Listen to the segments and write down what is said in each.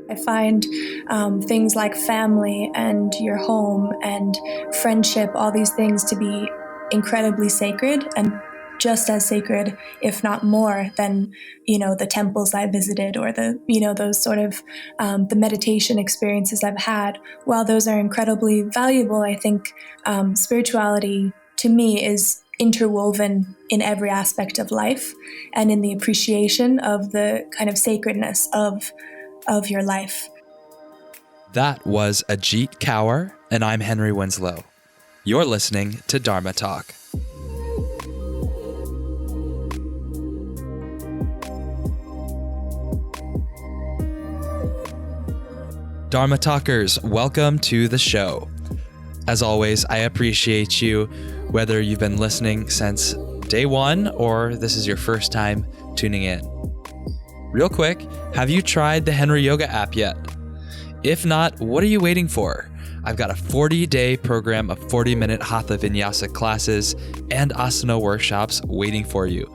I find things like family and your home and friendship, all these things to be incredibly sacred, and just as sacred, if not more, than, the temples I visited or those sort of the meditation experiences I've had. While those are incredibly valuable, I think spirituality to me is interwoven in every aspect of life and in the appreciation of the kind of sacredness of your life. That was Ajeet Kaur, and I'm Henry Winslow. You're listening to Dharma Talk. Dharma Talkers, welcome to the show. As always, I appreciate you, whether you've been listening since day one or this is your first time tuning in. Real quick, have you tried the Henry Yoga app yet? If not, what are you waiting for? I've got a 40-day program of 40-minute Hatha Vinyasa classes and asana workshops waiting for you.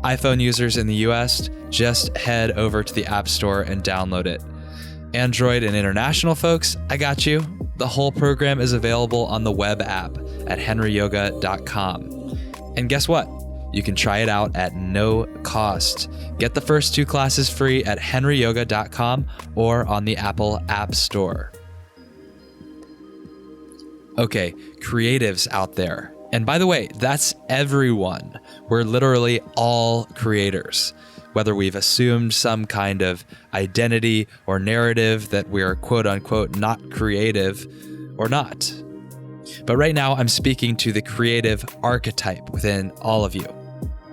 iPhone users in the US, just head over to the App Store and download it. Android and international folks, I got you. The whole program is available on the web app at henryyoga.com. And guess what? You can try it out at no cost. Get the first 2 classes free at henryyoga.com or on the Apple App Store. Okay, creatives out there. And by the way, that's everyone. We're literally all creators. Whether we've assumed some kind of identity or narrative that we're quote unquote not creative or not. But right now I'm speaking to the creative archetype within all of you.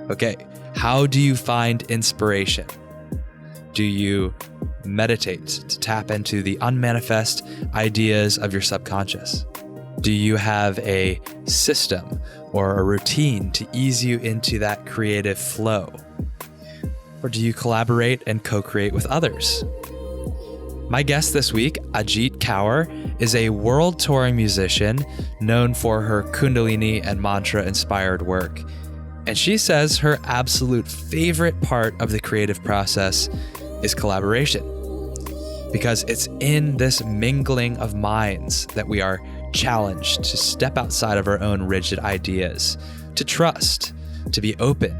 Okay, how do you find inspiration? Do you meditate to tap into the unmanifest ideas of your subconscious? Do you have a system or a routine to ease you into that creative flow? Or do you collaborate and co-create with others? My guest this week, Ajeet Kaur, is a world touring musician known for her Kundalini and mantra-inspired work. And she says her absolute favorite part of the creative process is collaboration. Because it's in this mingling of minds that we are challenged to step outside of our own rigid ideas, to trust, to be open,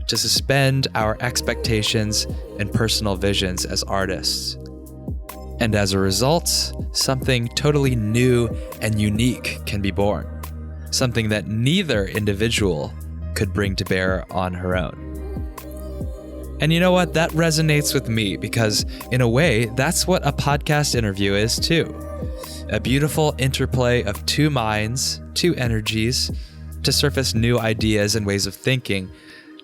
to suspend our expectations and personal visions as artists. And as a result, something totally new and unique can be born. Something that neither individual could bring to bear on her own. And you know what? That resonates with me because, in a way, that's what a podcast interview is too. A beautiful interplay of 2 minds, 2 energies, to surface new ideas and ways of thinking,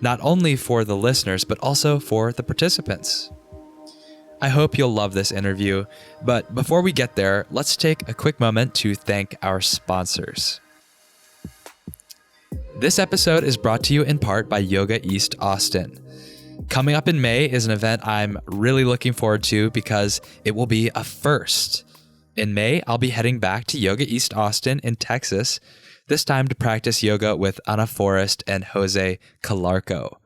not only for the listeners, but also for the participants. I hope you'll love this interview, but before we get there, let's take a quick moment to thank our sponsors. This episode is brought to you in part by Yoga East Austin. Coming up in May is an event I'm really looking forward to because it will be a first. In May, I'll be heading back to Yoga East Austin in Texas, this time to practice yoga with Ana Forrest and Jose Calarco.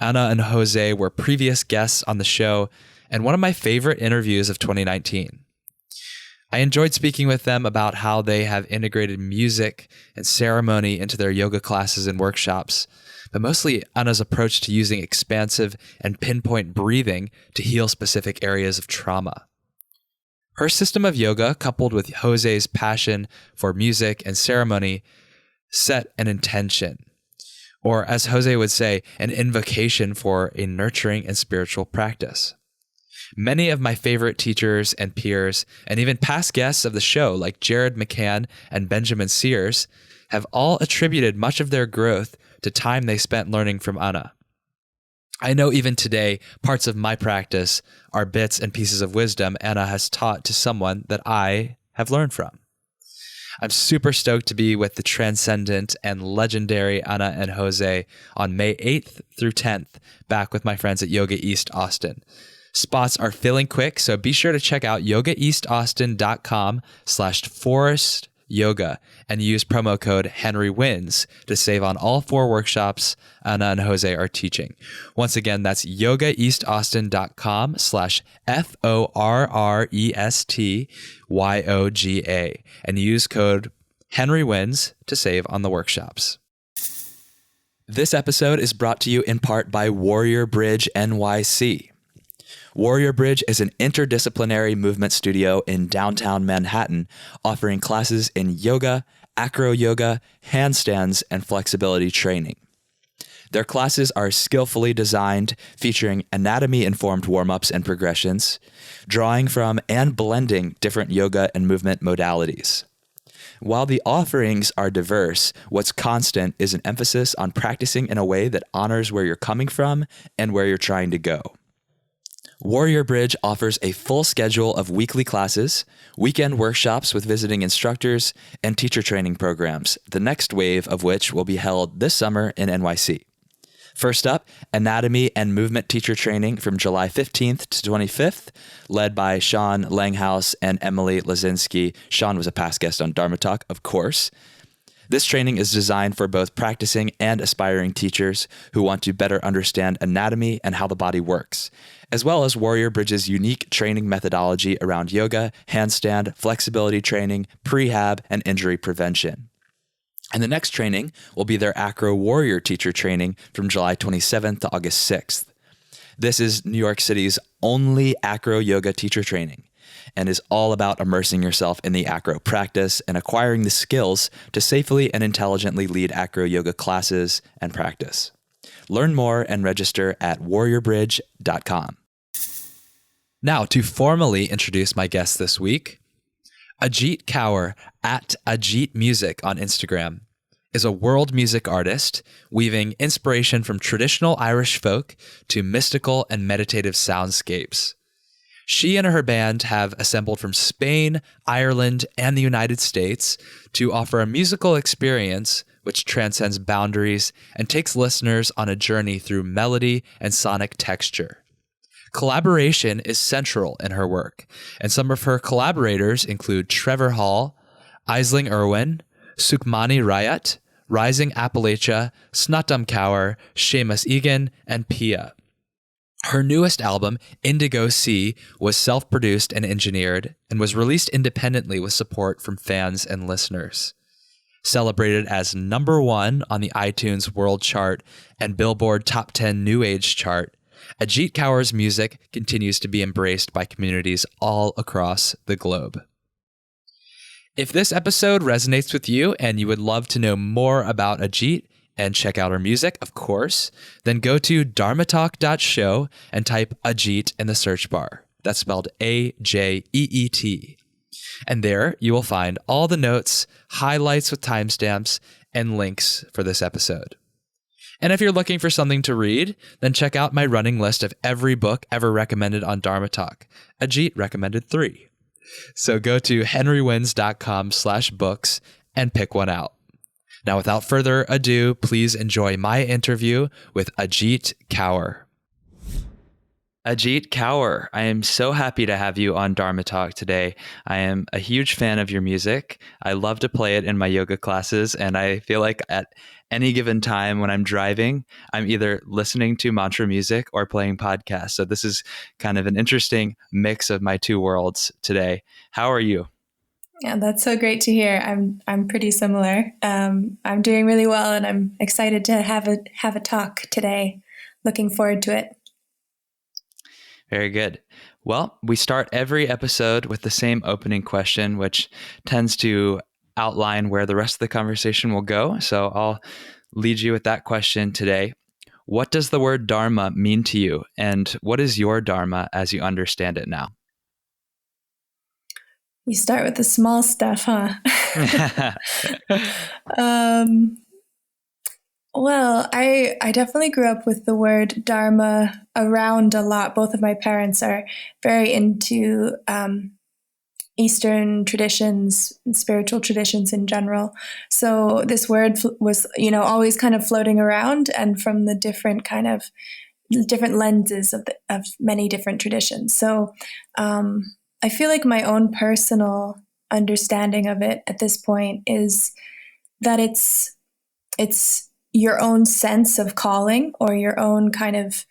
Ana and Jose were previous guests on the show and one of my favorite interviews of 2019. I enjoyed speaking with them about how they have integrated music and ceremony into their yoga classes and workshops, but mostly Ana's approach to using expansive and pinpoint breathing to heal specific areas of trauma. Her system of yoga, coupled with Jose's passion for music and ceremony, set an intention, or as Jose would say, an invocation for a nurturing and spiritual practice. Many of my favorite teachers and peers, and even past guests of the show like Jared McCann and Benjamin Sears, have all attributed much of their growth to time they spent learning from Ana. I know even today, parts of my practice are bits and pieces of wisdom Ana has taught to someone that I have learned from. I'm super stoked to be with the transcendent and legendary Ana and Jose on May 8th through 10th, back with my friends at Yoga East Austin. Spots are filling quick, so be sure to check out yogaeastaustin.com/forest yoga and use promo code HenryWins to save on all 4 workshops Anna and Jose are teaching. Once again, that's yogaeastaustin.com/FORRESTYOGA and use code HenryWins to save on the workshops. This episode is brought to you in part by Warrior Bridge NYC. Warrior Bridge is an interdisciplinary movement studio in downtown Manhattan, offering classes in yoga, acro yoga, handstands, and flexibility training. Their classes are skillfully designed, featuring anatomy-informed warm-ups and progressions, drawing from and blending different yoga and movement modalities. While the offerings are diverse, what's constant is an emphasis on practicing in a way that honors where you're coming from and where you're trying to go. Warrior Bridge offers a full schedule of weekly classes, weekend workshops with visiting instructors, and teacher training programs, the next wave of which will be held this summer in NYC. First up, anatomy and movement teacher training from July 15th to 25th, led by Sean Langhouse and Emily Lazinski. Sean was a past guest on Dharma Talk, of course. This training is designed for both practicing and aspiring teachers who want to better understand anatomy and how the body works, as well as Warrior Bridge's unique training methodology around yoga, handstand, flexibility training, prehab, and injury prevention. And the next training will be their Acro Warrior teacher training from July 27th to August 6th. This is New York City's only acro yoga teacher training and is all about immersing yourself in the acro practice and acquiring the skills to safely and intelligently lead acro yoga classes and practice. Learn more and register at warriorbridge.com. Now, to formally introduce my guest this week, Ajeet Kaur at Ajeet Music on Instagram is a world music artist, weaving inspiration from traditional Irish folk to mystical and meditative soundscapes. She and her band have assembled from Spain, Ireland, and the United States to offer a musical experience which transcends boundaries and takes listeners on a journey through melody and sonic texture. Collaboration is central in her work, and some of her collaborators include Trevor Hall, Aisling Urwin, Sukhmani Rayat, Rising Appalachia, Snatam Kaur, Seamus Egan and Peia. Her newest album, Indigo Sea, was self-produced and engineered and was released independently with support from fans and listeners. Celebrated as #1 on the iTunes World Chart and Billboard Top 10 New Age chart, Ajeet Kaur's music continues to be embraced by communities all across the globe. If this episode resonates with you and you would love to know more about Ajeet and check out her music, of course, then go to dharmatalk.show and type Ajeet in the search bar. That's spelled AJEET. And there you will find all the notes, highlights with timestamps, and links for this episode. And if you're looking for something to read, then check out my running list of every book ever recommended on Dharma Talk. Ajeet recommended 3. So go to henrywins.com/books and pick one out. Now, without further ado, please enjoy my interview with Ajeet Kaur. Ajeet Kaur, I am so happy to have you on Dharma Talk today. I am a huge fan of your music. I love to play it in my yoga classes, and I feel like at any given time when I'm driving, I'm either listening to mantra music or playing podcasts. So this is kind of an interesting mix of my two worlds today. How are you? Yeah, that's so great to hear. I'm pretty similar. I'm doing really well, and I'm excited to have a talk today. Looking forward to it. Very good. Well, we start every episode with the same opening question, which tends to outline where the rest of the conversation will go. So I'll lead you with that question today. What does the word Dharma mean to you? And what is your Dharma as you understand it now? You start with the small stuff, huh? Well, I definitely grew up with the word Dharma around a lot. Both of my parents are very into Eastern traditions and spiritual traditions in general. So this word was, always kind of floating around, and from the different lenses of many different traditions. So I feel like my own personal understanding of it at this point is that it's your own sense of calling, or your own kind of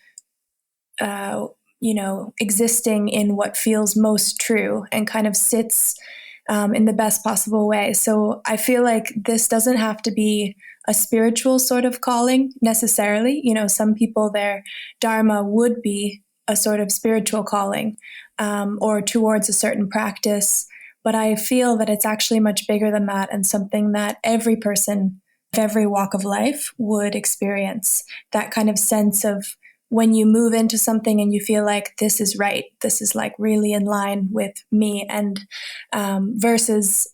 existing in what feels most true and kind of sits in the best possible way. So I feel like this doesn't have to be a spiritual sort of calling necessarily. Some people, their Dharma would be a sort of spiritual calling, or towards a certain practice. But I feel that it's actually much bigger than that, and something that every person of every walk of life would experience. That kind of sense of when you move into something and you feel like this is right, this is like really in line with me, and versus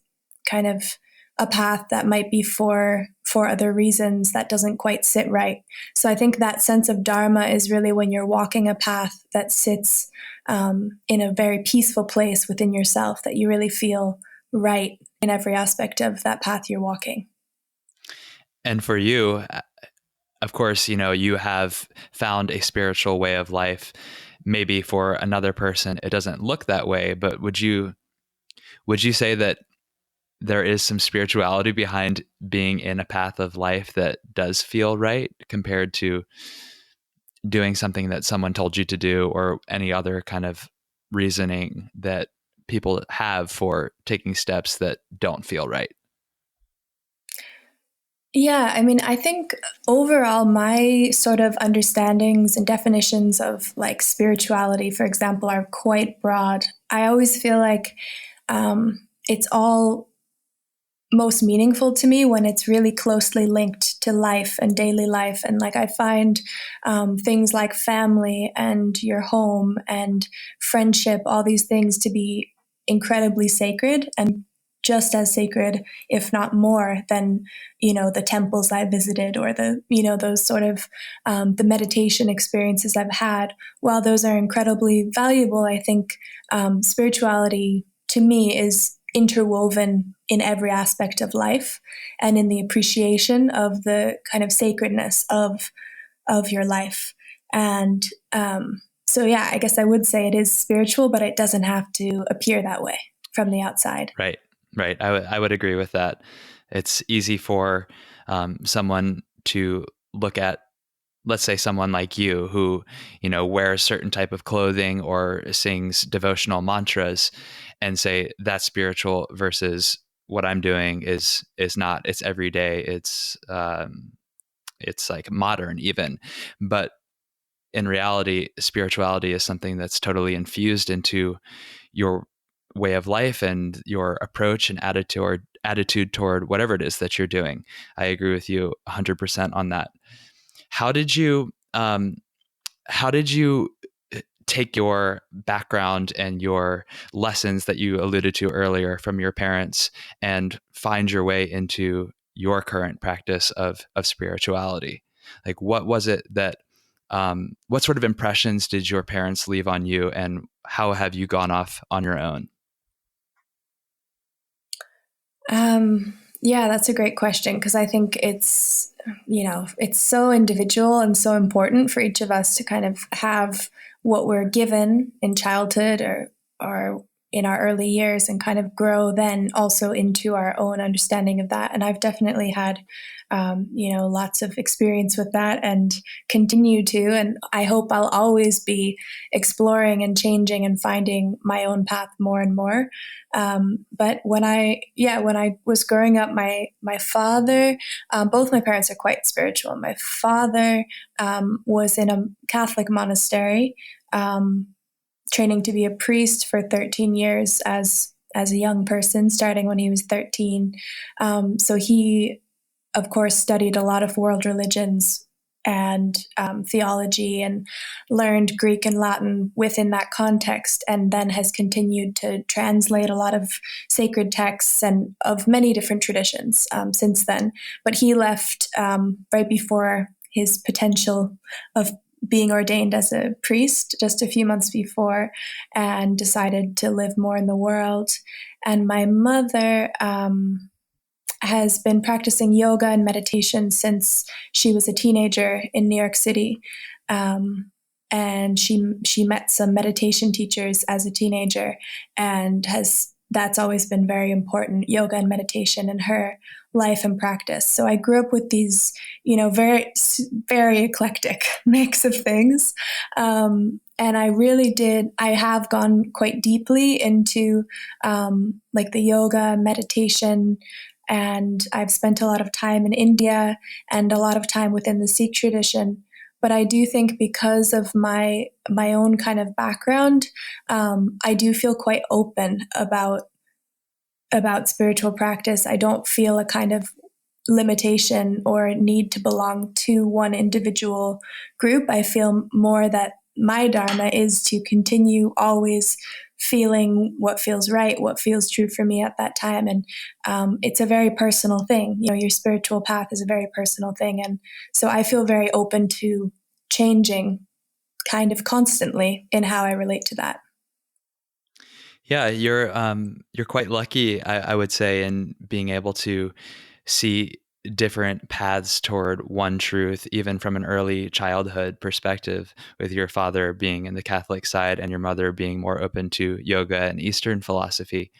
kind of a path that might be for other reasons that doesn't quite sit right. So I think that sense of Dharma is really when you're walking a path that sits in a very peaceful place within yourself, that you really feel right in every aspect of that path you're walking. And for you, of course, you have found a spiritual way of life. Maybe for another person, it doesn't look that way, but would you say that there is some spirituality behind being in a path of life that does feel right compared to doing something that someone told you to do, or any other kind of reasoning that people have for taking steps that don't feel right? Yeah, I mean, I think overall, my sort of understandings and definitions of like spirituality, for example, are quite broad. I always feel like it's all most meaningful to me when it's really closely linked to life and daily life. And like I find things like family and your home and friendship, all these things to be incredibly sacred, and just as sacred, if not more, than the temples I visited, or the those sort of the meditation experiences I've had. While those are incredibly valuable, I think spirituality to me is interwoven in every aspect of life, and in the appreciation of the kind of sacredness of your life. And so yeah, I guess I would say it is spiritual, but it doesn't have to appear that way from the outside. Right. I would agree with that. It's easy for someone to look at, let's say, someone like you who, wears certain type of clothing or sings devotional mantras, and say that's spiritual, versus what I'm doing is not. It's everyday. It's like modern even. But in reality, spirituality is something that's totally infused into your way of life and your approach and attitude toward whatever it is that you're doing. I agree with you 100% on that. How did you take your background and your lessons that you alluded to earlier from your parents and find your way into your current practice of spirituality? Like, what was it that what sort of impressions did your parents leave on you, and how have you gone off on your own? Yeah, that's a great question, because I think it's so individual and so important for each of us to kind of have what we're given in childhood or in our early years, and kind of grow then also into our own understanding of that. And I've definitely had lots of experience with that, and continue to, and I hope I'll always be exploring and changing and finding my own path more and more. But when I was growing up, my father, both my parents are quite spiritual. My father was in a Catholic monastery, training to be a priest for 13 years as a young person, starting when he was 13. So he, of course, studied a lot of world religions and theology, and learned Greek and Latin within that context, and then has continued to translate a lot of sacred texts and of many different traditions since then. But he left right before his potential of being ordained as a priest, just a few months before, and decided to live more in the world. And my mother has been practicing yoga and meditation since she was a teenager in New York City. And she met some meditation teachers as a teenager, and has that's always been very important, yoga and meditation in her life and practice. So I grew up with these, very, very eclectic mix of things. And I have gone quite deeply into like the yoga, meditation, and I've spent a lot of time in India and a lot of time within the Sikh tradition. But I do think because of my own kind of background, I do feel quite open about spiritual practice. I don't feel a kind of limitation or need to belong to one individual group. I feel more that my Dharma is to continue always feeling what feels right, what feels true for me at that time. And it's a very personal thing. Your spiritual path is a very personal thing. And so I feel very open to changing kind of constantly in how I relate to that. Yeah, you're quite lucky, I would say, in being able to see different paths toward one truth, even from an early childhood perspective, with your father being in the Catholic side and your mother being more open to yoga and Eastern philosophy.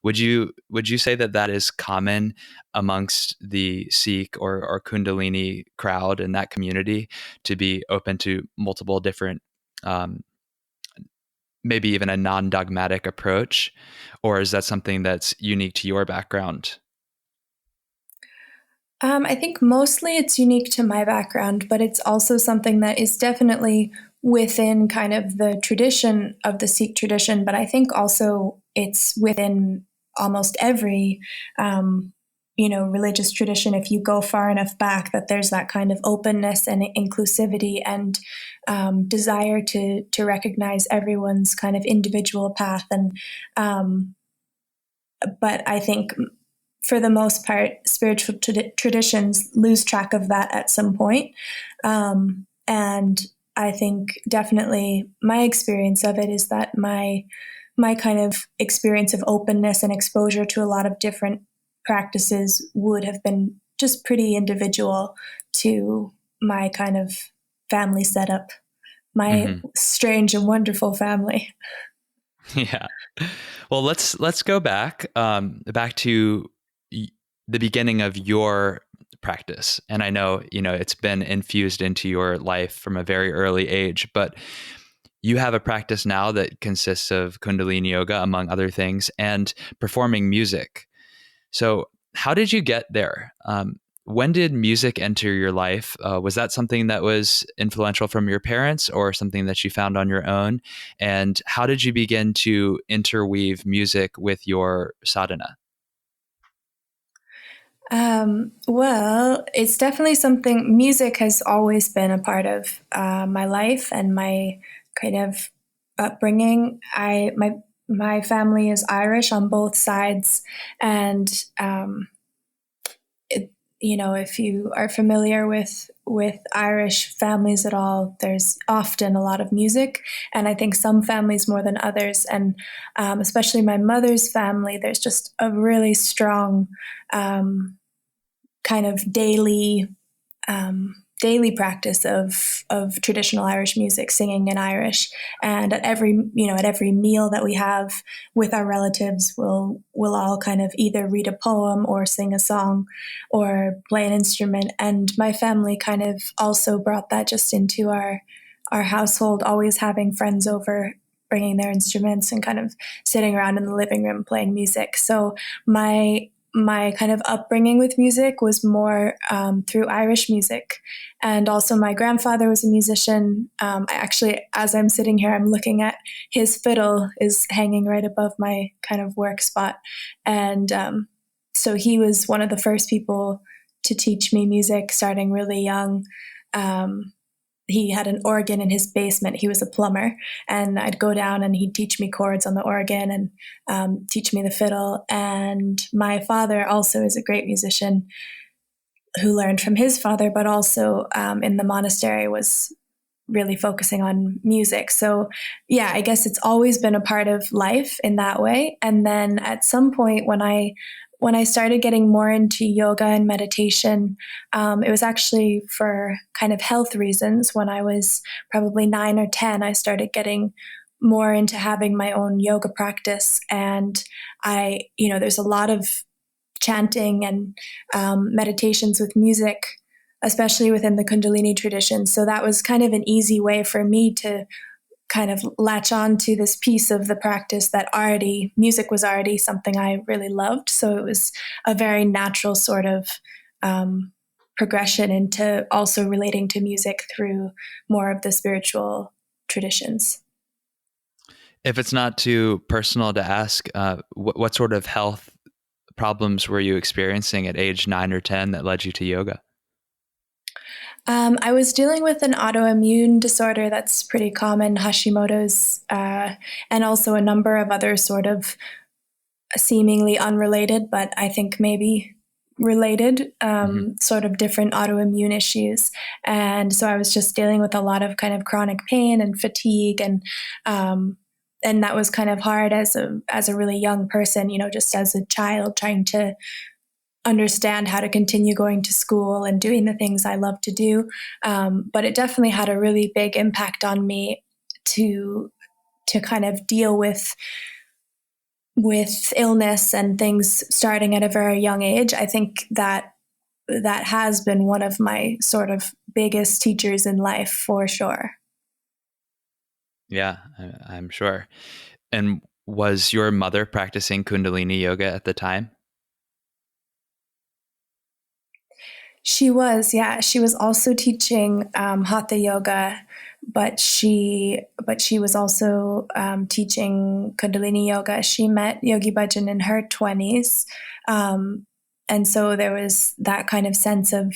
Would you say that is common amongst the Sikh or Kundalini crowd in that community, to be open to multiple different, maybe even a non-dogmatic approach, or is that something that's unique to your background? I think mostly it's unique to my background, but it's also something that is definitely within kind of the tradition of the Sikh tradition. But I think also it's within almost every, religious tradition. If you go far enough back, that there's that kind of openness and inclusivity and desire to recognize everyone's kind of individual path. And but I think, for the most part, spiritual traditions lose track of that at some point. And I think definitely my experience of it is that my kind of experience of openness and exposure to a lot of different practices would have been just pretty individual to my kind of family setup, my strange and wonderful family. Yeah. Well, let's go back to the beginning of your practice. And I know, it's been infused into your life from a very early age, but you have a practice now that consists of Kundalini yoga, among other things, and performing music. So how did you get there? When did music enter your life? Was that something that was influential from your parents, or something that you found on your own? And how did you begin to interweave music with your sadhana? Well, it's definitely something. Music has always been a part of my life and my kind of upbringing. My family is Irish on both sides, and if you are familiar with Irish families at all, there's often a lot of music, and I think some families more than others, and especially my mother's family, there's just a really strong kind of daily practice of traditional Irish music, singing in Irish, and at every meal that we have with our relatives, we'll all kind of either read a poem or sing a song or play an instrument. And my family kind of also brought that just into our household, always having friends over, bringing their instruments and kind of sitting around in the living room playing music. So my kind of upbringing with music was more through Irish music. And also my grandfather was a musician. I actually, as I'm sitting here, I'm looking at his fiddle is hanging right above my kind of work spot. And so he was one of the first people to teach me music starting really young. He had an organ in his basement. He was a plumber, and I'd go down and he'd teach me chords on the organ and teach me the fiddle. And my father also is a great musician who learned from his father, but also in the monastery was really focusing on music. So yeah, I guess it's always been a part of life in that way. And then at some point when I started getting more into yoga and meditation, it was actually for kind of health reasons. When I was probably 9 or 10, I started getting more into having my own yoga practice. And there's a lot of chanting and meditations with music, especially within the Kundalini tradition. So that was kind of an easy way for me to kind of latch on to this piece of the practice that music was already something I really loved. So it was a very natural sort of progression into also relating to music through more of the spiritual traditions. If it's not too personal to ask, what sort of health problems were you experiencing at age 9 or 10 that led you to yoga? I was dealing with an autoimmune disorder that's pretty common, Hashimoto's, and also a number of other sort of seemingly unrelated, but I think maybe related, sort of different autoimmune issues. And so I was just dealing with a lot of kind of chronic pain and fatigue, and that was kind of hard as a really young person, just as a child trying to understand how to continue going to school and doing the things I love to do. But it definitely had a really big impact on me to kind of deal with illness and things starting at a very young age. I think that has been one of my sort of biggest teachers in life, for sure. Yeah, I'm sure. And was your mother practicing Kundalini yoga at the time? She was, yeah. She was also teaching Hatha yoga, but she was also teaching Kundalini yoga. She met Yogi Bhajan in her 20s. And so there was that kind of sense of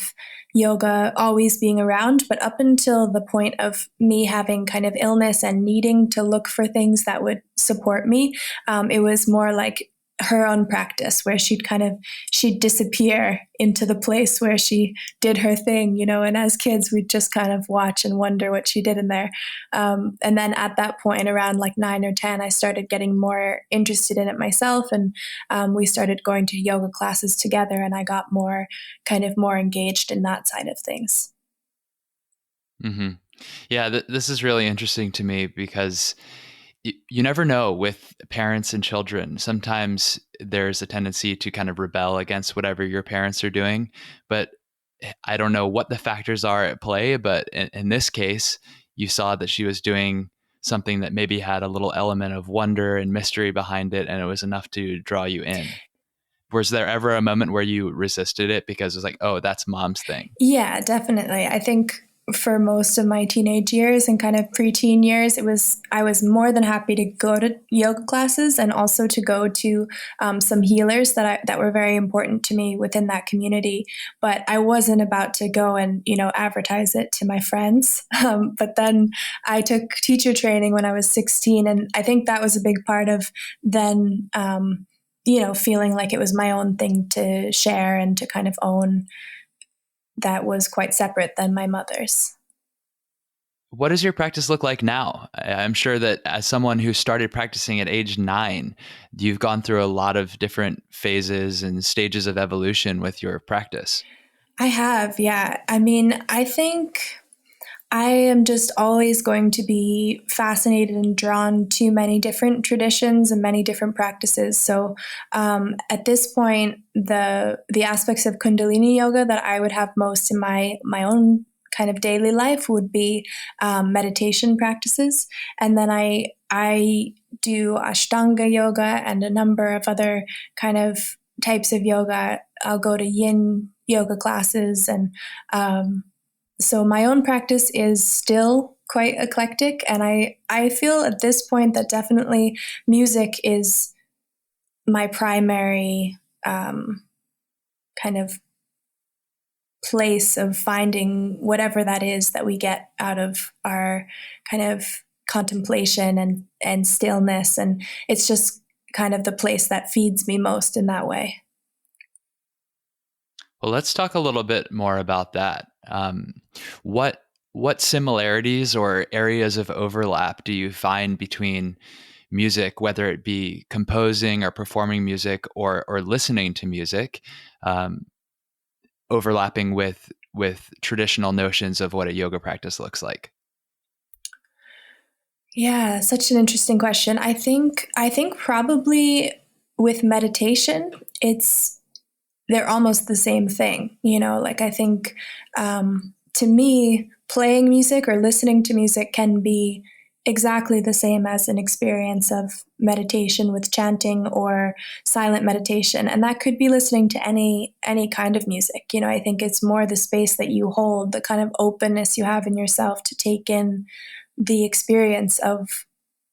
yoga always being around. But up until the point of me having kind of illness and needing to look for things that would support me, it was more like her own practice where she'd disappear into the place where she did her thing, and as kids we'd just kind of watch and wonder what she did in there. And then at that point around like 9 or 10, I started getting more interested in it myself, and we started going to yoga classes together, and I got more engaged in that side of things. Mm-hmm. Yeah, this is really interesting to me because you never know with parents and children. Sometimes there's a tendency to kind of rebel against whatever your parents are doing, but I don't know what the factors are at play. But in this case, you saw that she was doing something that maybe had a little element of wonder and mystery behind it, and it was enough to draw you in. Was there ever a moment where you resisted it because it was like, oh, that's mom's thing? Yeah, definitely. I think for most of my teenage years and kind of preteen years, I was more than happy to go to yoga classes and also to go to some healers that were very important to me within that community. But I wasn't about to go and advertise it to my friends. But then I took teacher training when I was 16, and I think that was a big part of then feeling like it was my own thing to share and to kind of own, that was quite separate than my mother's. What does your practice look like now? I'm sure that as someone who started practicing at age 9, you've gone through a lot of different phases and stages of evolution with your practice. I have, yeah. I mean, I think I am just always going to be fascinated and drawn to many different traditions and many different practices. So at this point, the aspects of Kundalini yoga that I would have most in my own kind of daily life would be meditation practices, and then I do Ashtanga yoga and a number of other kind of types of yoga. I'll go to Yin yoga classes, and so my own practice is still quite eclectic, and I feel at this point that definitely music is my primary kind of place of finding whatever that is that we get out of our kind of contemplation and stillness, and it's just kind of the place that feeds me most in that way. Well, let's talk a little bit more about that. What similarities or areas of overlap do you find between music, whether it be composing or performing music or listening to music, overlapping with traditional notions of what a yoga practice looks like? Yeah, such an interesting question. I think probably with meditation, it's they're almost the same thing. Like I think to me, playing music or listening to music can be exactly the same as an experience of meditation with chanting or silent meditation, and that could be listening to any kind of music. I think it's more the space that you hold, the kind of openness you have in yourself to take in the experience of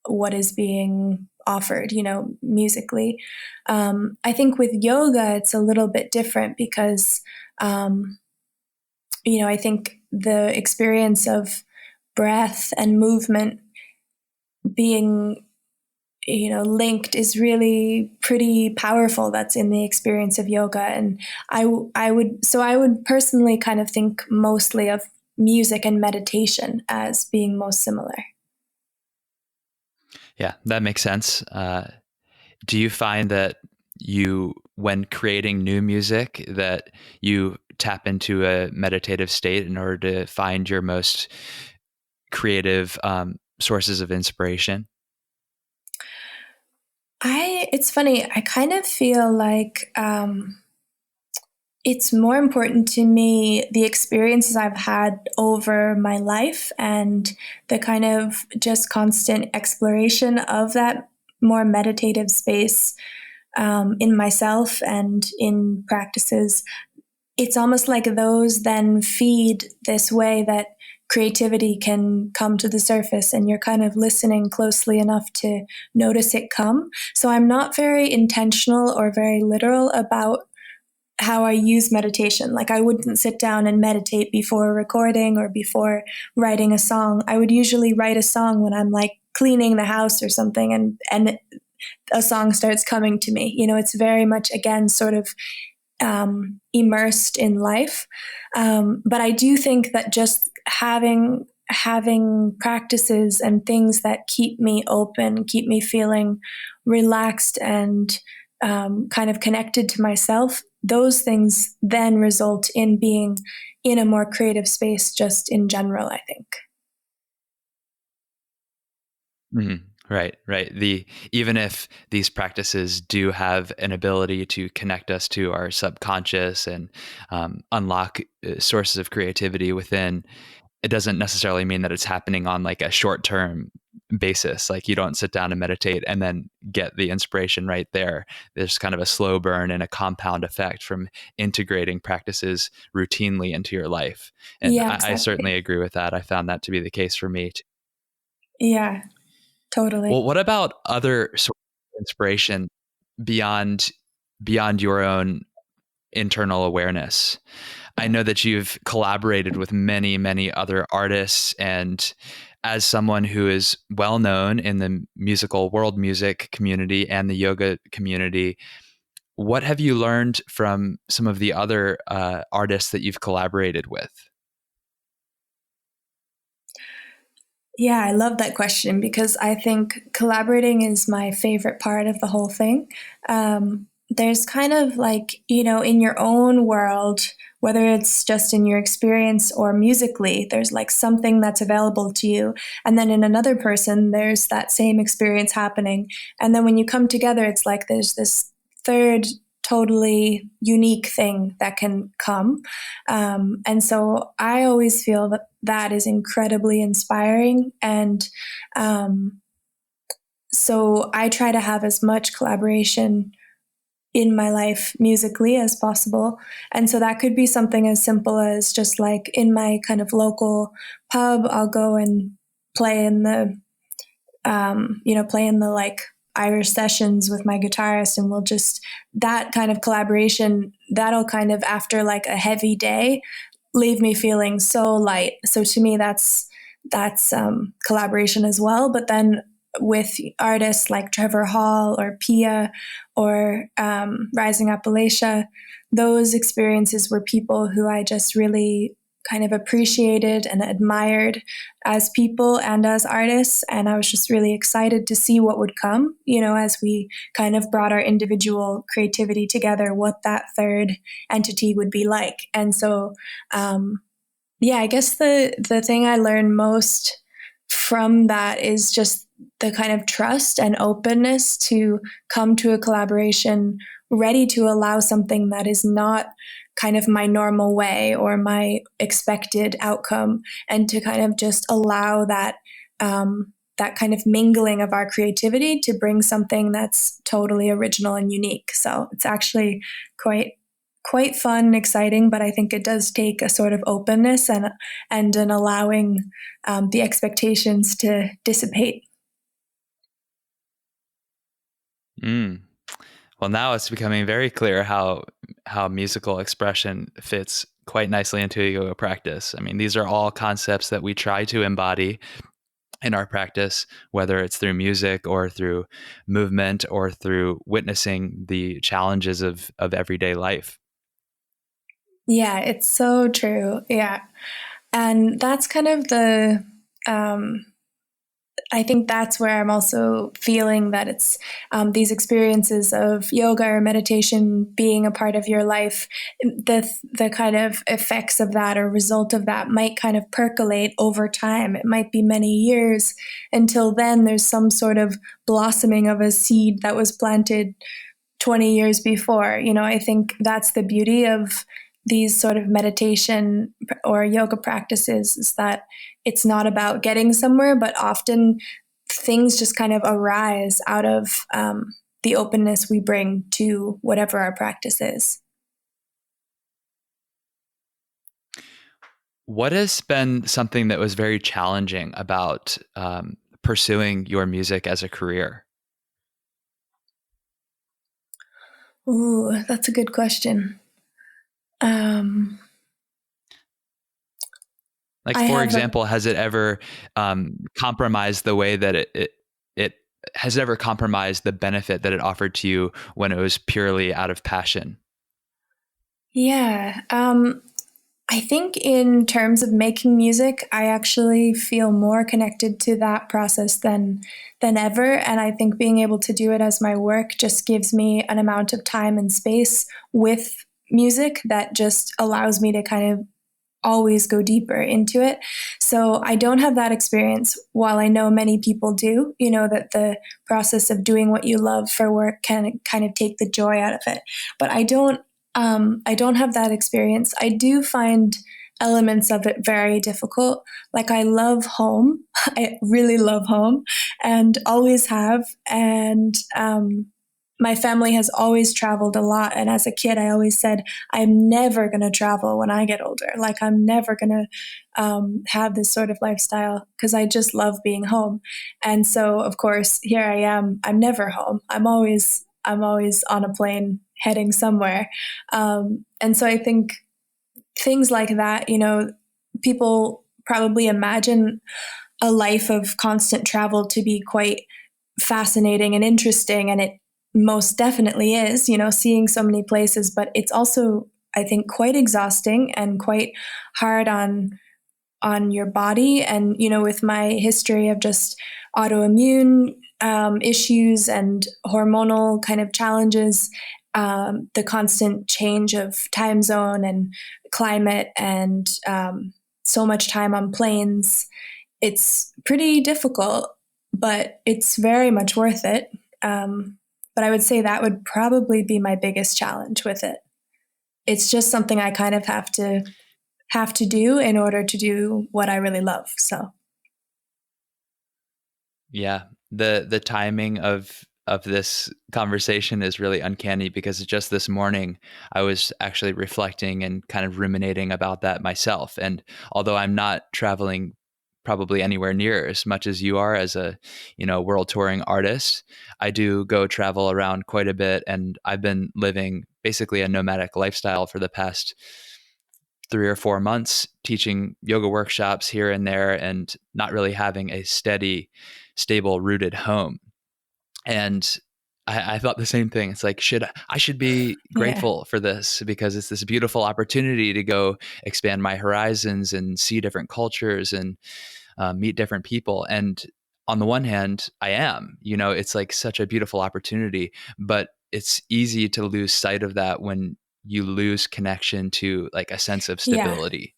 what is being offered, musically. I think with yoga, it's a little bit different because, I think the experience of breath and movement being, linked is really pretty powerful. That's in the experience of yoga. And I would personally kind of think mostly of music and meditation as being most similar. Yeah, that makes sense. Do you find that when creating new music, that you tap into a meditative state in order to find your most creative sources of inspiration? It's funny. I kind of feel like it's more important to me the experiences I've had over my life and the kind of just constant exploration of that more meditative space in myself and in practices. It's almost like those then feed this way that creativity can come to the surface and you're kind of listening closely enough to notice it come. So I'm not very intentional or very literal about how I use meditation. Like I wouldn't sit down and meditate before recording or before writing a song. I would usually write a song when I'm like cleaning the house or something and a song starts coming to me. It's very much again sort of immersed in life. But I do think that just having practices and things that keep me open, keep me feeling relaxed and kind of connected to myself, those things then result in being in a more creative space just in general, I think. Mhm. Right, right. Even if these practices do have an ability to connect us to our subconscious and unlock sources of creativity within, it doesn't necessarily mean that it's happening on like a short term basis. Like you don't sit down and meditate and then get the inspiration right there. There's kind of a slow burn and a compound effect from integrating practices routinely into your life. And Yeah, I certainly exactly. agree with that. I found that to be the case for me. Yeah, Well, totally. what about other sources of inspiration beyond your own internal awareness? I know that you've collaborated with many, many other artists, and as someone who is well known in the musical world music community and the yoga community, what have you learned from some of the other artists that you've collaborated with? Yeah, I love that question because I think collaborating is my favorite part of the whole thing. There's kind of like, in your own world, whether it's just in your experience or musically, there's like something that's available to you. And then in another person, there's that same experience happening. And then when you come together, it's like there's this third, totally unique thing that can come. And so I always feel that that is incredibly inspiring. And so I try to have as much collaboration in my life musically as possible. And so that could be something as simple as just like in my kind of local pub, I'll go and play in the play in the like Irish sessions with my guitarist, and we'll just that kind of collaboration that'll kind of after like a heavy day leave me feeling so light. So to me, that's collaboration as well. But then with artists like Trevor Hall or Peia or Rising Appalachia, those experiences were people who I just really kind of appreciated and admired as people and as artists. And I was just really excited to see what would come, as we kind of brought our individual creativity together, what that third entity would be like. And so, yeah, I guess the thing I learned most from that is just the kind of trust and openness to come to a collaboration ready to allow something that is not kind of my normal way or my expected outcome, and to kind of just allow that that kind of mingling of our creativity to bring something that's totally original and unique. So it's actually quite fun and exciting, but I think it does take a sort of openness and an allowing the expectations to dissipate. Well, now it's becoming very clear how musical expression fits quite nicely into a yoga practice. I mean, these are all concepts that we try to embody in our practice, whether it's through music or through movement or through witnessing the challenges of everyday life. Yeah, it's so true. Yeah. And that's kind of the, I think that's where I'm also feeling that it's these experiences of yoga or meditation being a part of your life, the kind of effects of that or result of that might kind of percolate over time. It might be many years until then there's some sort of blossoming of a seed that was planted 20 years before. You know, I think that's the beauty of these sort of meditation or yoga practices, is that it's not about getting somewhere, but often things just kind of arise out of the openness we bring to whatever our practice is. What has been something that was very challenging about pursuing your music as a career? Ooh, that's a good question. Like, for example, has it ever compromised the way that it has it ever compromised the benefit that it offered to you when it was purely out of passion? Yeah. I think in terms of making music, I actually feel more connected to that process than ever. And I think being able to do it as my work just gives me an amount of time and space with music that just allows me to kind of always go deeper into it. So I don't have that experience, while I know many people do, you know, that the process of doing what you love for work can kind of take the joy out of it. But I don't have that experience. I do find elements of it very difficult. Like, I love home. I really love home and always have. And my family has always traveled a lot. And as a kid, I always said, I'm never going to travel when I get older. Like, I'm never going to have this sort of lifestyle, because I just love being home. And so, of course, here I am. I'm never home. I'm always on a plane heading somewhere. And so I think things like that, you know, people probably imagine a life of constant travel to be quite fascinating and interesting. And it most definitely is, you know, seeing so many places, but it's also, I think, quite exhausting and quite hard on your body. And, you know, with my history of just autoimmune issues and hormonal kind of challenges, the constant change of time zone and climate, and so much time on planes, it's pretty difficult, but it's very much worth it. But I would say that would probably be my biggest challenge with it. It's just something I kind of have to do in order to do what I really love. So yeah, the timing of this conversation is really uncanny, because just this morning I was actually reflecting and kind of ruminating about that myself. And although I'm not traveling probably anywhere near as much as you are as a, you know, world touring artist, I do go travel around quite a bit, and I've been living basically a nomadic lifestyle for the past 3 or 4 months, teaching yoga workshops here and there, and not really having a steady, stable, rooted home. And I thought the same thing. It's like, I should be grateful for this, because it's this beautiful opportunity to go expand my horizons and see different cultures and meet different people. And on the one hand, I am, you know, it's like such a beautiful opportunity, but it's easy to lose sight of that when you lose connection to like a sense of yeah, stability.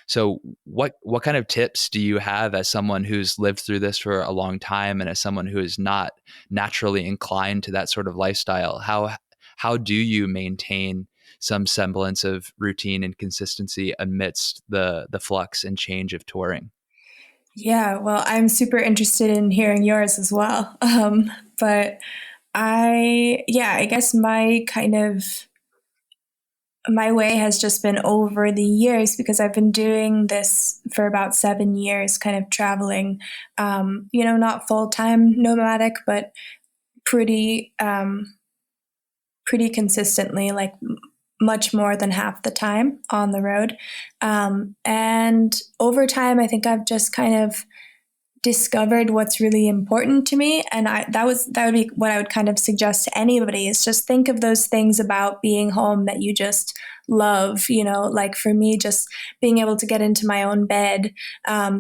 So what kind of tips do you have as someone who's lived through this for a long time and as someone who is not naturally inclined to that sort of lifestyle? How do you maintain some semblance of routine and consistency amidst the flux and change of touring? Yeah, well, I'm super interested in hearing yours as well. But I guess my way has just been over the years because I've been doing this for about 7 years, kind of traveling, not full time nomadic, but pretty, pretty consistently, like much more than half the time on the road. And over time, I think I've just kind of discovered what's really important to me, and that would be what I would kind of suggest to anybody is just think of those things about being home that you just love, like for me, just being able to get into my own bed.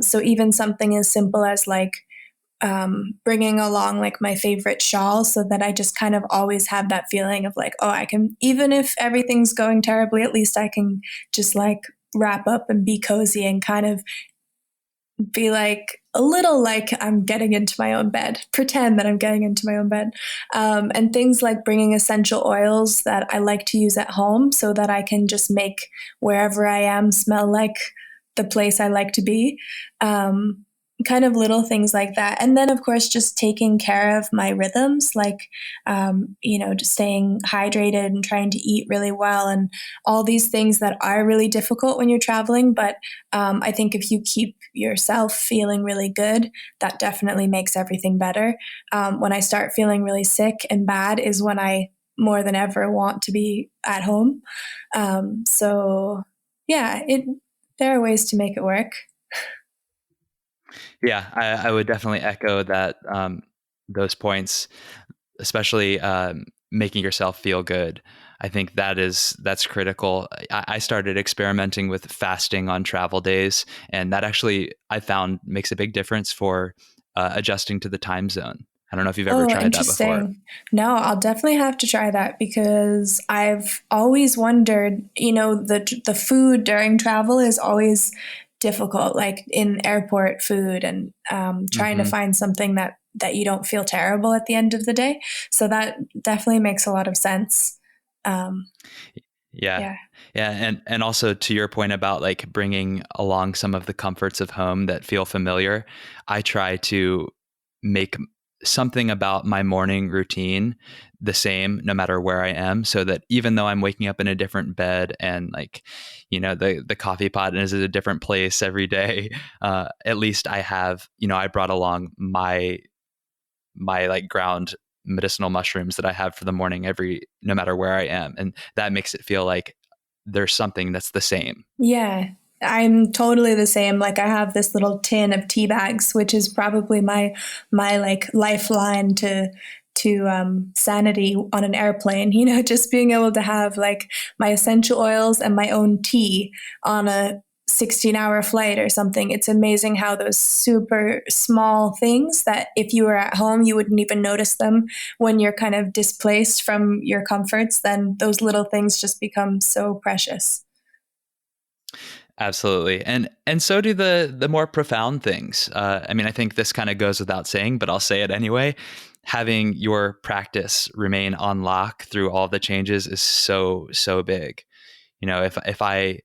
So even something as simple as like bringing along like my favorite shawl so that I just kind of always have that feeling of like, oh, I can, even if everything's going terribly, at least I can just like wrap up and be cozy and kind of be like a little like I'm getting into my own bed, pretend that I'm getting into my own bed. And things like bringing essential oils that I like to use at home so that I can just make wherever I am smell like the place I like to be. Kind of little things like that. And then, of course, just taking care of my rhythms, like, just staying hydrated and trying to eat really well and all these things that are really difficult when you're traveling. But I think if you keep yourself feeling really good, that definitely makes everything better. When I start feeling really sick and bad is when I more than ever want to be at home. So, yeah, there are ways to make it work. Yeah, I would definitely echo that those points, especially making yourself feel good. I think that's critical. I started experimenting with fasting on travel days, and that actually I found makes a big difference for adjusting to the time zone. I don't know if you've ever Oh, tried that before. interesting. No, I'll definitely have to try that because I've always wondered, the food during travel is always difficult, like in airport food and trying to Hmm. find something that you don't feel terrible at the end of the day. So that definitely makes a lot of sense. Um, Yeah. yeah. Yeah. And also to your point about like bringing along some of the comforts of home that feel familiar, I try to make something about my morning routine the same no matter where I am, so that even though I'm waking up in a different bed and like, the coffee pot is at a different place every day, at least I have, I brought along my like ground medicinal mushrooms that I have for the morning no matter where I am. And that makes it feel like there's something that's the same. Yeah, I'm totally the same. Like I have this little tin of tea bags, which is probably my like lifeline to sanity on an airplane. Just being able to have like my essential oils and my own tea on a 16-hour flight or something. It's amazing how those super small things that if you were at home, you wouldn't even notice them when you're kind of displaced from your comforts, then those little things just become so precious. Absolutely. And so do the more profound things. I mean, I think this kind of goes without saying, but I'll say it anyway. Having your practice remain on lock through all the changes is so big. If I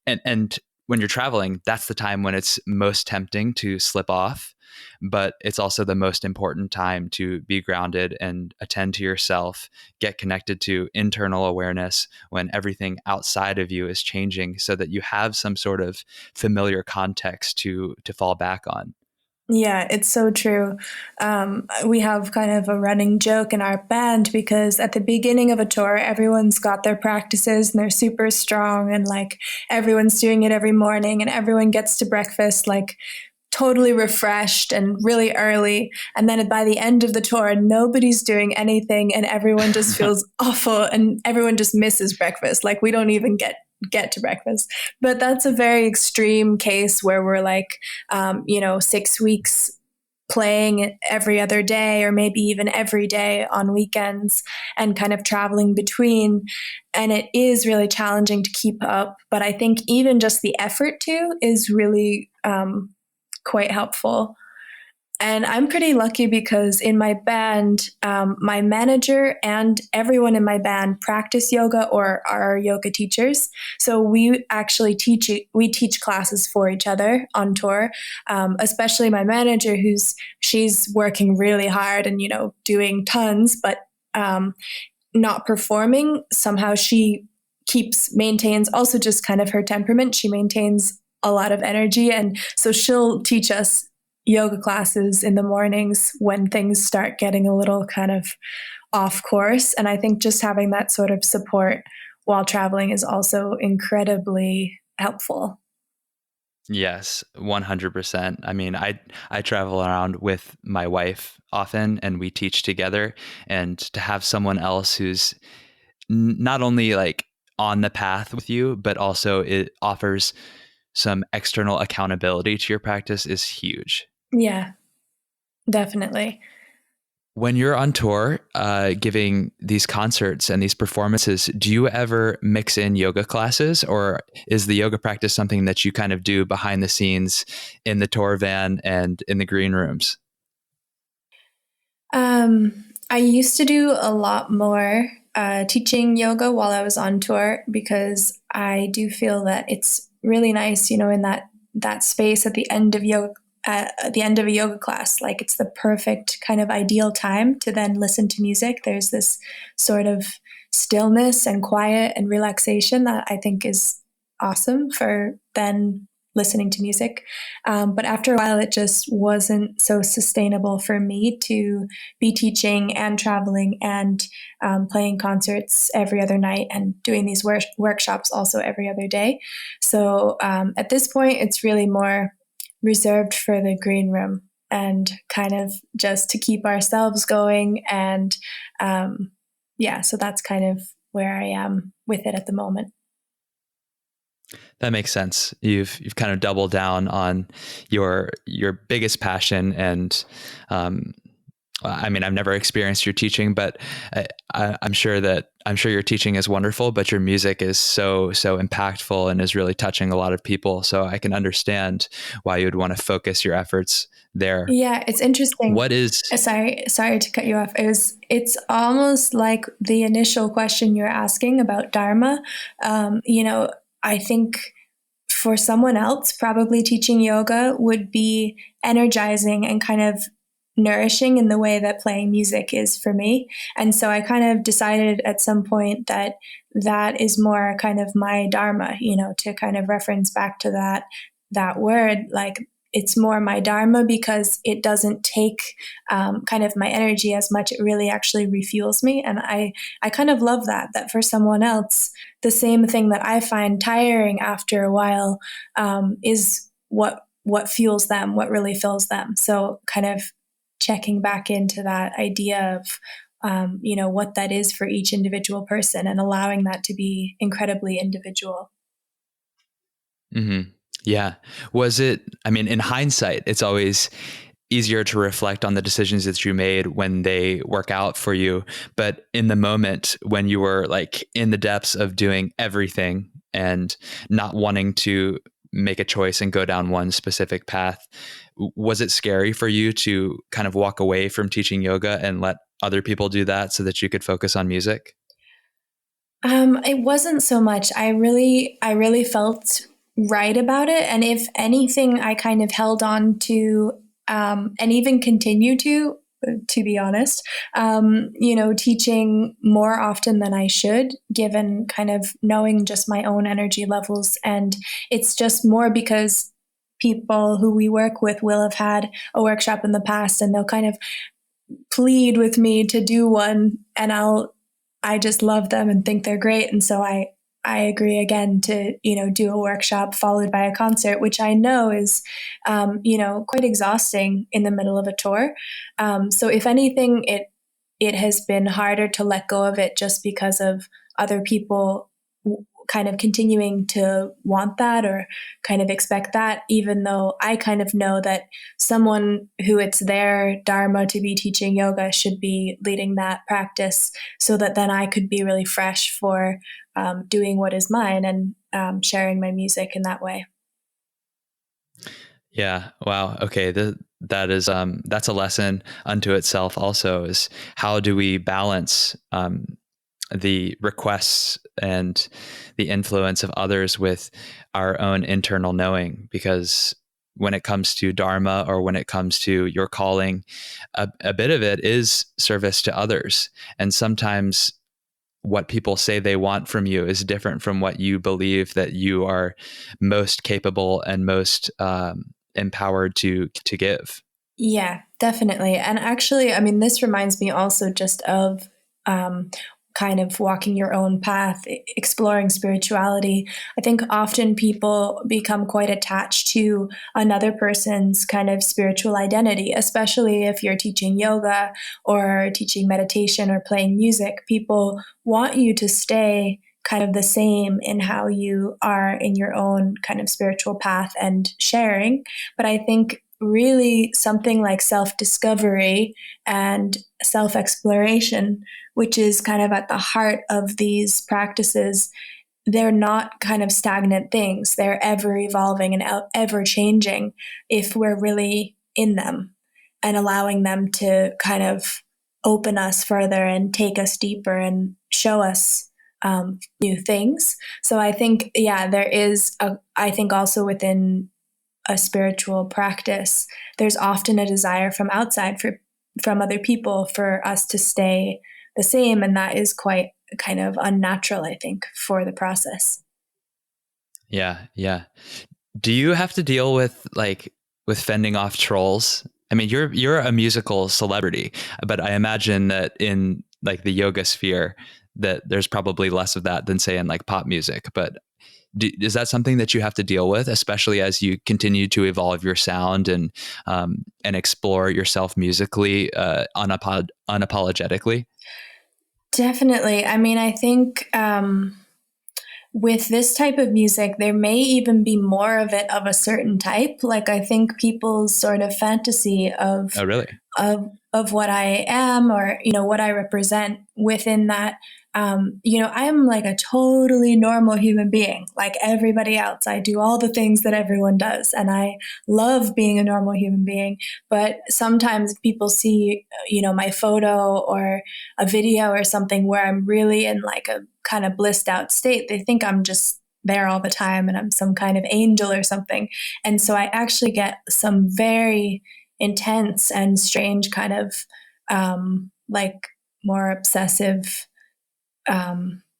and when you're traveling, that's the time when it's most tempting to slip off, but it's also the most important time to be grounded and attend to yourself, get connected to internal awareness when everything outside of you is changing, so that you have some sort of familiar context to fall back on. Yeah, it's so true. We have kind of a running joke in our band because at the beginning of a tour, everyone's got their practices and they're super strong and like everyone's doing it every morning and everyone gets to breakfast like totally refreshed and really early. And then by the end of the tour, nobody's doing anything and everyone just feels awful and everyone just misses breakfast. Like we don't even get to breakfast. But that's a very extreme case where we're like, 6 weeks playing every other day or maybe even every day on weekends and kind of traveling between. And it is really challenging to keep up. But I think even just the effort to is really quite helpful. And I'm pretty lucky because in my band, my manager and everyone in my band practice yoga or are yoga teachers. So we actually teach classes for each other on tour. Especially my manager, she's working really hard and doing tons, but not performing. Somehow she maintains also just kind of her temperament. She maintains a lot of energy, and so she'll teach us yoga classes in the mornings when things start getting a little kind of off course. And I think just having that sort of support while traveling is also incredibly helpful. Yes, 100%. I mean, I travel around with my wife often and we teach together, and to have someone else who's not only like on the path with you, but also it offers some external accountability to your practice is huge. Yeah, definitely. When you're on tour, giving these concerts and these performances, do you ever mix in yoga classes, or is the yoga practice something that you kind of do behind the scenes in the tour van and in the green rooms? I used to do a lot more teaching yoga while I was on tour because I do feel that it's really nice, in that space at the end of yoga. At the end of a yoga class, like it's the perfect kind of ideal time to then listen to music. There's this sort of stillness and quiet and relaxation that I think is awesome for then listening to music. But after a while, it just wasn't so sustainable for me to be teaching and traveling and playing concerts every other night and doing these workshops also every other day. So at this point, it's really more reserved for the green room and kind of just to keep ourselves going. And so that's kind of where I am with it at the moment. That makes sense. You've kind of doubled down on your biggest passion, and I mean, I've never experienced your teaching, but I'm sure your teaching is wonderful, but your music is so impactful and is really touching a lot of people. So I can understand why you would want to focus your efforts there. Yeah, it's interesting. What is? Sorry to cut you off. It's almost like the initial question you're asking about Dharma. I think for someone else, probably teaching yoga would be energizing and kind of nourishing in the way that playing music is for me. And so I kind of decided at some point that is more kind of my Dharma, to kind of reference back to that word, like it's more my Dharma because it doesn't take kind of my energy as much. It really actually refuels me. And I kind of love that for someone else, the same thing that I find tiring after a while is what fuels them, what really fills them. So kind of checking back into that idea of, what that is for each individual person and allowing that to be incredibly individual. Mm-hmm. Yeah. Was it, I mean, in hindsight, it's always easier to reflect on the decisions that you made when they work out for you. But in the moment when you were like in the depths of doing everything and not wanting to make a choice and go down one specific path, was it scary for you to kind of walk away from teaching yoga and let other people do that so that you could focus on music? It wasn't so much. I really felt right about it. And if anything, I kind of held on to, and even continue to be honest, teaching more often than I should, given kind of knowing just my own energy levels. And it's just more because people who we work with will have had a workshop in the past and they'll kind of plead with me to do one, and I just love them and think they're great. And so I agree again to, do a workshop followed by a concert, which I know is, quite exhausting in the middle of a tour. So if anything, it has been harder to let go of it just because of other people kind of continuing to want that or kind of expect that, even though I kind of know that someone who it's their dharma to be teaching yoga should be leading that practice, so that then I could be really fresh for doing what is mine and sharing my music in that way. Yeah. Wow. Okay. That's a lesson unto itself also, is how do we balance the requests and the influence of others with our own internal knowing? Because when it comes to Dharma, or when it comes to your calling, a bit of it is service to others. And sometimes what people say they want from you is different from what you believe that you are most capable and most empowered to give. Yeah, definitely. And actually, I mean, this reminds me also just of um, kind of walking your own path, exploring spirituality. I think often people become quite attached to another person's kind of spiritual identity, especially if you're teaching yoga or teaching meditation or playing music. People want you to stay kind of the same in how you are in your own kind of spiritual path and sharing. But I think really something like self-discovery and self-exploration, which is kind of at the heart of these practices, they're not kind of stagnant things. They're ever evolving and ever changing if we're really in them and allowing them to kind of open us further and take us deeper and show us new things. So I think, yeah, there is, I think also within a spiritual practice, there's often a desire from outside from other people for us to stay the same, and that is quite kind of unnatural, I think, for the process. Yeah, yeah. Do you have to deal with fending off trolls? I mean, you're a musical celebrity, but I imagine that in like the yoga sphere that there's probably less of that than say in like pop music. But is that something that you have to deal with, especially as you continue to evolve your sound and explore yourself musically unapologetically? Definitely. I mean, I think with this type of music, there may even be more of it of a certain type. Like I think people's sort of fantasy Oh, really? of what I am, or what I represent within that. I am like a totally normal human being, like everybody else. I do all the things that everyone does, and I love being a normal human being. But sometimes people see, my photo or a video or something where I'm really in like a kind of blissed out state. They think I'm just there all the time and I'm some kind of angel or something. And so I actually get some very intense and strange kind of like more obsessive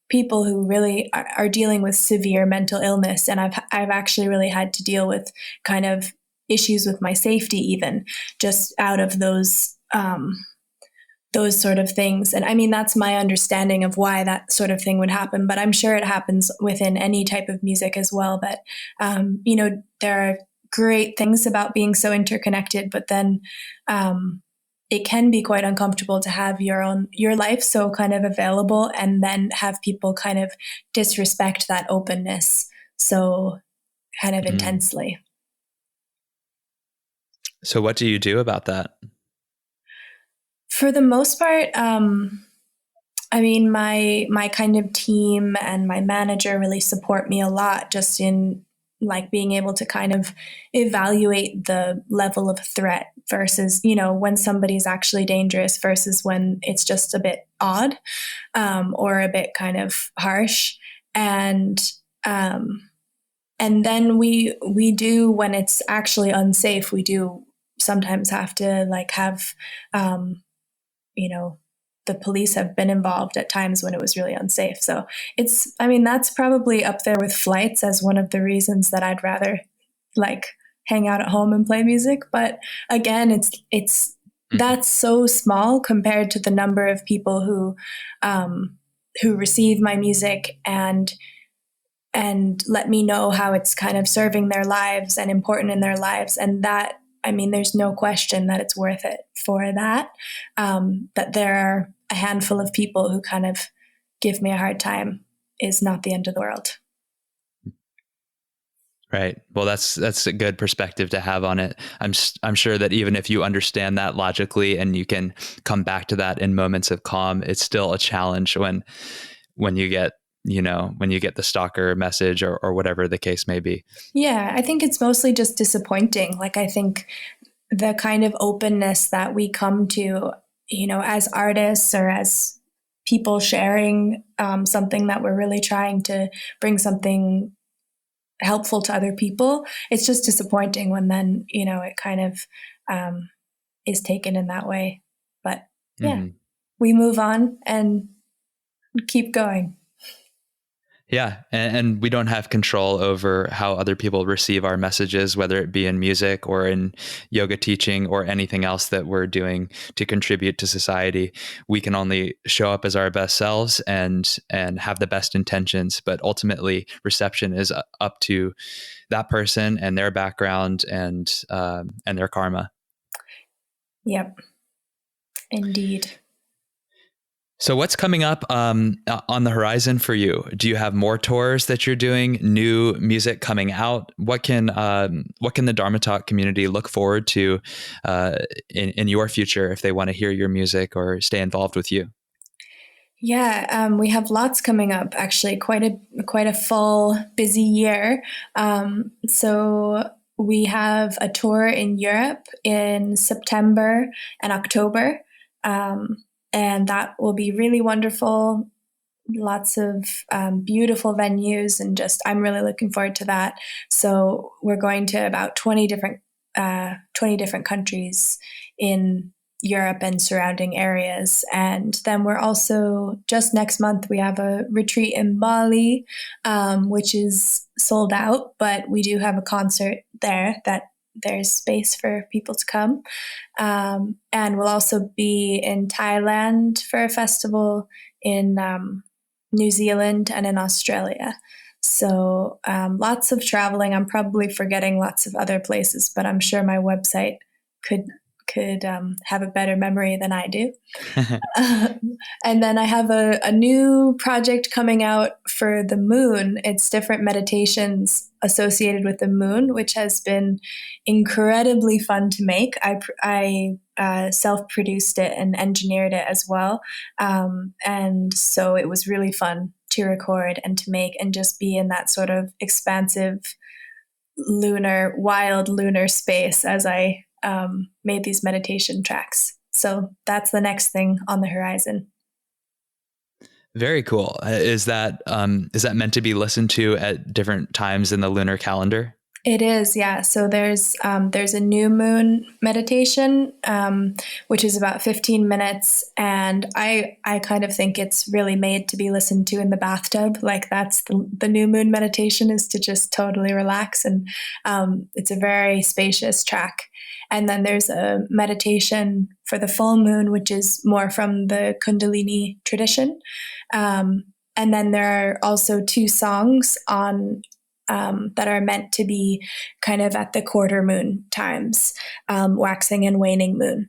people who really are dealing with severe mental illness. And I've actually really had to deal with kind of issues with my safety, even just out of those sort of things. And I mean, that's my understanding of why that sort of thing would happen, but I'm sure it happens within any type of music as well. But, there are great things about being so interconnected, but then it can be quite uncomfortable to have your life so kind of available and then have people kind of disrespect that openness so kind of intensely. So what do you do about that? For the most part, I mean, my kind of team and my manager really support me a lot, just in like being able to kind of evaluate the level of threat versus, when somebody's actually dangerous versus when it's just a bit odd, or a bit kind of harsh. And then we do, when it's actually unsafe, we do sometimes have to like have, the police have been involved at times when it was really unsafe. So that's probably up there with flights as one of the reasons that I'd rather like hang out at home and play music. But again, it's that's so small compared to the number of people who receive my music and let me know how it's kind of serving their lives and important in their lives. And that, I mean, there's no question that it's worth it for that. But there are a handful of people who kind of give me a hard time is not the end of the world. Right. Well, that's a good perspective to have on it. I'm sure that even if you understand that logically and you can come back to that in moments of calm, it's still a challenge when you get, when you get the stalker message or whatever the case may be. Yeah, I think it's mostly just disappointing. Like, I think the kind of openness that we come to, as artists or as people sharing something that we're really trying to bring something helpful to other people, it's just disappointing when then, it kind of is taken in that way. But yeah, we move on and keep going. Yeah. And we don't have control over how other people receive our messages, whether it be in music or in yoga teaching or anything else that we're doing to contribute to society. We can only show up as our best selves and have the best intentions. But ultimately, reception is up to that person and their background and their karma. Yep. Indeed. So what's coming up on the horizon for you? Do you have more tours that you're doing, new music coming out? What can the Dharma Talk community look forward to in your future if they want to hear your music or stay involved with you? Yeah, we have lots coming up, actually, quite a full, busy year. So we have a tour in Europe in September and October. And that will be really wonderful. Lots of beautiful venues, and I'm really looking forward to that. So we're going to about 20 different countries in Europe and surrounding areas. And then we're also, just next month, we have a retreat in Bali, which is sold out, but we do have a concert there that there's space for people to come. And we'll also be in Thailand for a festival, in New Zealand, and in Australia. So lots of traveling. I'm probably forgetting lots of other places, but I'm sure my website could have a better memory than I do. And then I have a new project coming out for the moon. It's different meditations associated with the moon, which has been incredibly fun to make. I self-produced it and engineered it as well. And so it was really fun to record and to make and just be in that sort of expansive wild lunar space as I made these meditation tracks. So that's the next thing on the horizon. Very cool. Is that meant to be listened to at different times in the lunar calendar? It is, yeah. So there's a new moon meditation, which is about 15 minutes, and I kind of think it's really made to be listened to in the bathtub. Like, that's the new moon meditation, is to just totally relax, and it's a very spacious track. And then there's a meditation for the full moon, which is more from the Kundalini tradition. And then there are also 2 songs on that are meant to be kind of at the quarter moon times, waxing and waning moon.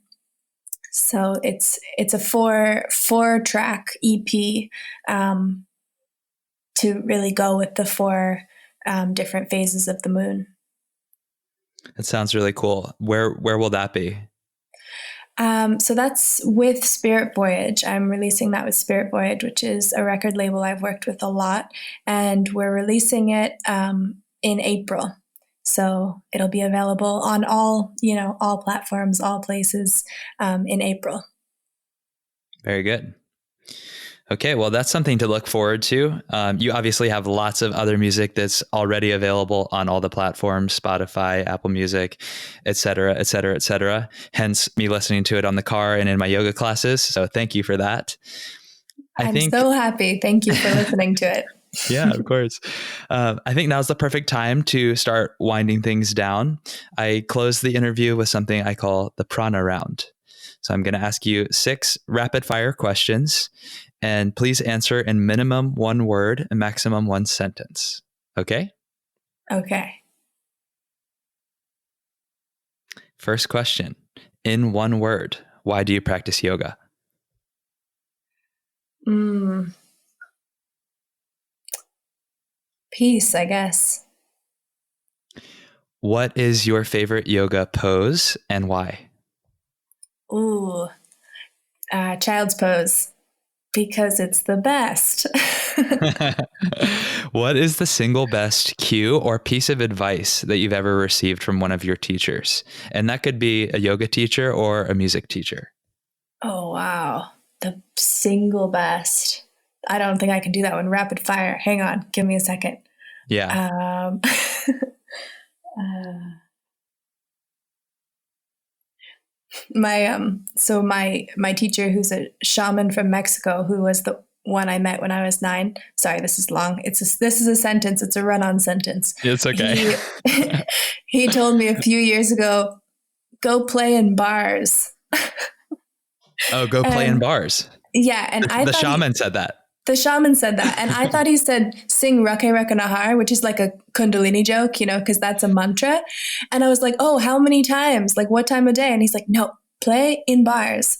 So it's a four track EP to really go with the 4 different phases of the moon. That sounds really cool. Where will that be? So that's with Spirit Voyage. I'm releasing that with Spirit Voyage, which is a record label I've worked with a lot, and we're releasing it in April. So it'll be available on all platforms, all places in April. Very good. Okay, well, that's something to look forward to. You obviously have lots of other music that's already available on all the platforms, Spotify, Apple Music, et cetera, et cetera, et cetera. Hence me listening to it on the car and in my yoga classes. So thank you for that. I'm so happy. Thank you for listening to it. Yeah, of course. I think now's the perfect time to start winding things down. I close the interview with something I call the Prana Round. So I'm going to ask you 6 rapid fire questions, and please answer in minimum 1 word and maximum 1 sentence. Okay? Okay. First question. In 1 word, why do you practice yoga? Peace, I guess. What is your favorite yoga pose and why? Ooh, child's pose, because it's the best. What is the single best cue or piece of advice that you've ever received from one of your teachers? And that could be a yoga teacher or a music teacher. Oh, wow. The single best. I don't think I can do that one. Rapid fire. Hang on. Give me a second. Yeah. My teacher, who's a shaman from Mexico, who was the one I met when I was 9. Sorry, this is long. This is a sentence. It's a run-on sentence. It's okay. He told me a few years ago, go play in bars. Oh, go play in bars. Yeah. And the shaman said that. The shaman said that. And I thought he said, sing Rake Rake Nahar, which is like a Kundalini joke, because that's a mantra. And I was like, oh, how many times? Like, what time of day? And he's like, no, play in bars.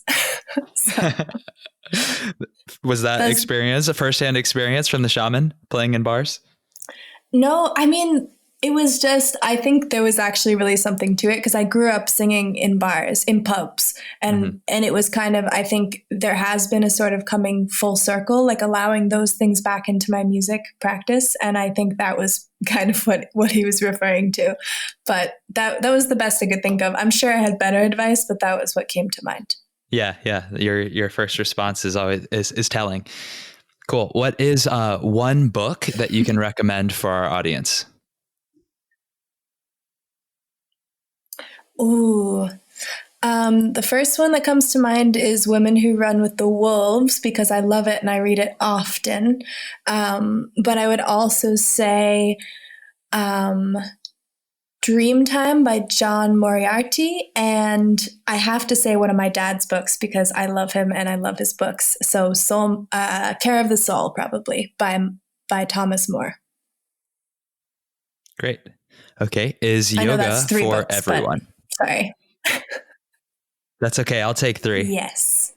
Was that experience a firsthand experience from the shaman playing in bars? No, I mean, it was just, I think there was actually really something to it because I grew up singing in bars, in pubs. And it was kind of, I think there has been a sort of coming full circle, like allowing those things back into my music practice. And I think that was kind of what he was referring to. But that was the best I could think of. I'm sure I had better advice, but that was what came to mind. Yeah. Your first response is always is telling. Cool. What is one book that you can recommend for our audience? Ooh, the first one that comes to mind is Women Who Run with the Wolves, because I love it and I read it often. But I would also say Dreamtime by John Moriarty. And I have to say one of my dad's books because I love him and I love his books. So Care of the Soul, probably, by Thomas More. Great. Okay. Is yoga for everyone? Sorry. That's okay. I'll take 3. Yes.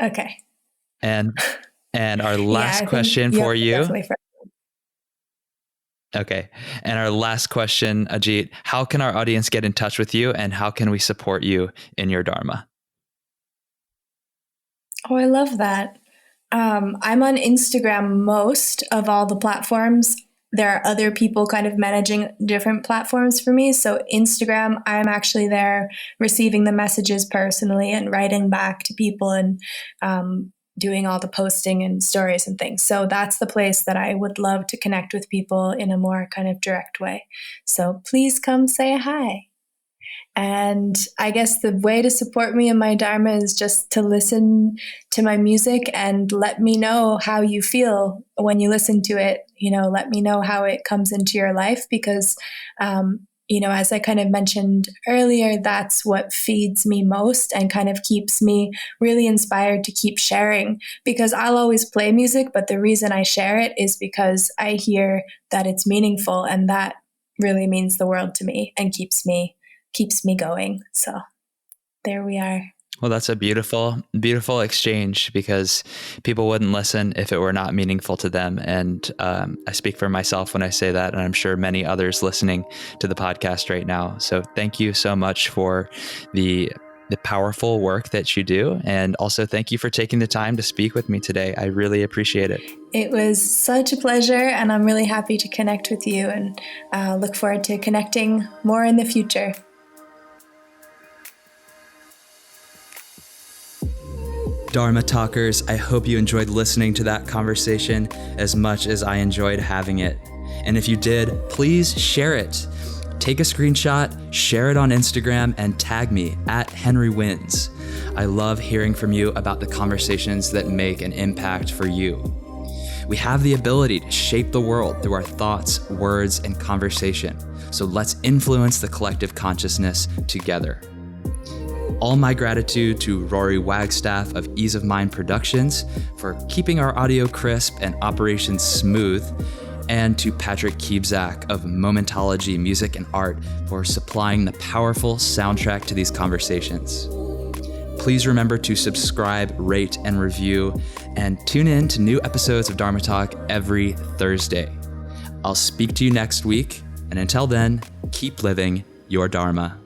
Okay. And our last question for you. Okay. And our last question, Ajeet, how can our audience get in touch with you and how can we support you in your Dharma? Oh, I love that. I'm on Instagram most of all the platforms. There are other people kind of managing different platforms for me. So Instagram, I'm actually there receiving the messages personally and writing back to people and doing all the posting and stories and things. So that's the place that I would love to connect with people in a more kind of direct way. So please come say hi. And I guess the way to support me in my Dharma is just to listen to my music and let me know how you feel when you listen to it. Let me know how it comes into your life because, as I kind of mentioned earlier, that's what feeds me most and kind of keeps me really inspired to keep sharing because I'll always play music, but the reason I share it is because I hear that it's meaningful and that really means the world to me and keeps me going. So there we are. Well, that's a beautiful, beautiful exchange because people wouldn't listen if it were not meaningful to them. And I speak for myself when I say that, and I'm sure many others listening to the podcast right now. So thank you so much for the powerful work that you do. And also thank you for taking the time to speak with me today. I really appreciate it. It was such a pleasure, and I'm really happy to connect with you and look forward to connecting more in the future. Dharma Talkers, I hope you enjoyed listening to that conversation as much as I enjoyed having it. And if you did, please share it. Take a screenshot, share it on Instagram, and tag me @HenryWins. I love hearing from you about the conversations that make an impact for you. We have the ability to shape the world through our thoughts, words, and conversation. So let's influence the collective consciousness together. All my gratitude to Rory Wagstaff of Ease of Mind Productions for keeping our audio crisp and operations smooth, and to Patrick Kiebzak of Momentology Music and Art for supplying the powerful soundtrack to these conversations. Please remember to subscribe, rate, and review, and tune in to new episodes of Dharma Talk every Thursday. I'll speak to you next week, and until then, keep living your Dharma.